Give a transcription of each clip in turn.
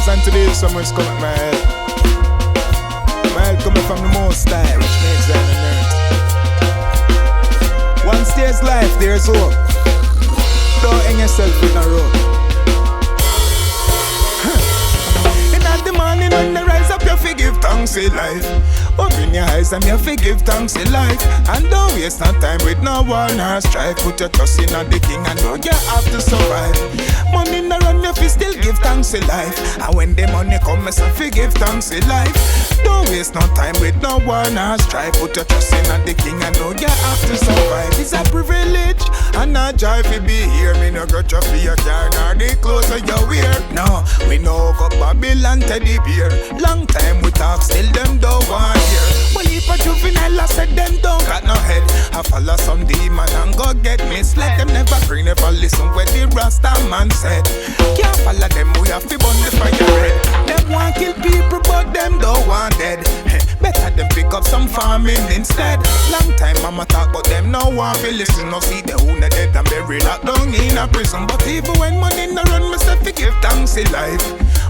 yesterdays and today's summer's come at my head. My head coming from the most high, which makes them on earth. Once there's life, there's hope. Don't hang yourself in a rope. In the morning when they rise up, you forgive thanks in life. Open your eyes and you forgive thanks in life. And don't waste no time with no one or strife. Put your trust in the king and know you have to survive. Money no run, you fi still give thanks in life. And when the money come, you forgive thanks in life. Don't waste no time with no one or strife. Put your trust in the king and know you have to survive. It's a privilege and a joy to be here. Me no got you for your car nor the clothes that you wear. No, we know got Babylon teddy bear. Long time we talk, still them don't want hear. Well, if a juvenile I said them don't got no head. I follow some demon and go get misled. Them never bring, never listen when the Rasta man said. Can't follow them, we have to burn the fire red. Them want kill people but them don't want dead. Better them pick up some farming instead. Long time mama talk but them no want to listen. No see the who not dead and buried locked down in a prison. But even when money no run, me say forgive thanks in life.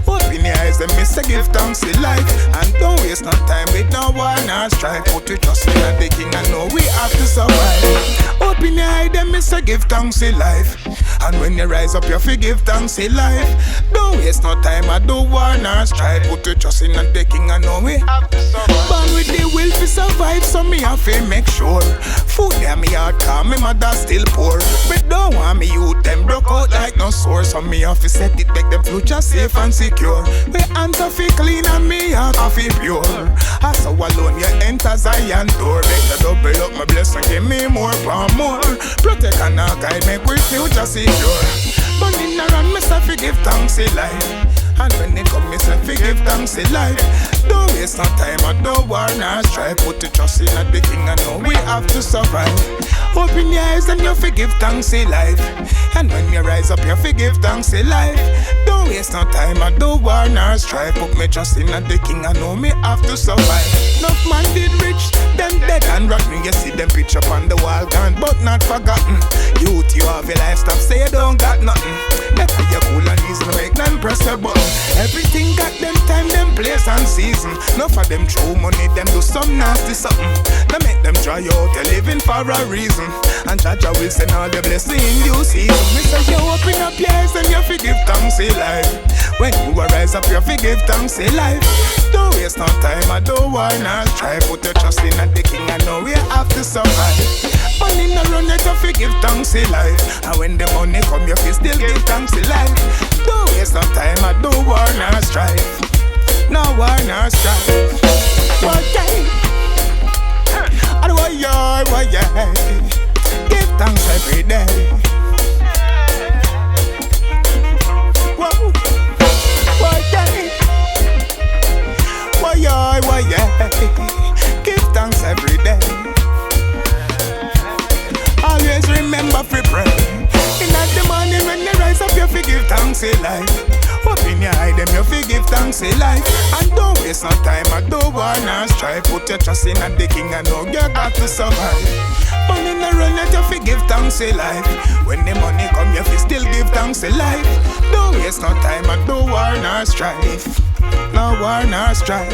Open your eyes and me say give thanks in life. And don't waste no time with no one or strife. Put your trust in the king and know we have to survive. Open your eyes and me say give thanks in life. And when you rise up you forgive thanks in life. Don't waste no time I do one or strife. Put your trust in the king and know we have to survive. Born with the will to survive, so me have to make sure. Food there me hard cause me mother still poor. But don't want me youth them broke out like no source. So me have to set it make them future safe and secure. Me hands are fi clean and me heart are fi pure. I so alone you enter Zion door. Make the double up my blessing, give me more for more. Protect and guide make we future secure. But in the run me say forgive thanks in life. And when it come, me say forgive thanks in life. Don't waste no time, I don't want to strive. Put your trust in the king and know we have to survive. Open your eyes and you forgive thanks in life. And when you rise up, you forgive thanks in life. Don't waste no time, I don't want to strive. Put me trust in the king and know me have to survive. Enough man did rich, them dead and rotten. You see them picture up on the wall, gone but not forgotten. Youth, you have your life, stop say you don't got nothing. Better you cool and easy, make none press a button. Everything got them time, them place and season. Enough of them true money, them do some nasty something. They make them dry out, they're living for a reason. And Jaja will send all the blessing in due season. Me say you open up your eyes and you forgive thanks in life. When you rise up, you forgive thanks in life. Don't waste no time, I don't wanna try. Put your trust in the king, I know we have to survive. Money no run, you forgive thanks in life. And when the money come, you still give thanks in life. Don't waste no time, I don't wanna strive. No wanna strive. What day? Why give thanks every day. Whoa. What day? Why give thanks every day. Always remember to pray. In the morning when you rise up, you forgive thanks in life. Open your eye, them you forgive thanks in life. And don't waste no time, I don't wanna strive. Put your trust in the king and know you got to survive. Money no run, you forgive thanks in life. When the money come, you still give thanks in life. Don't waste no time, I don't wanna strive. No wanna strive.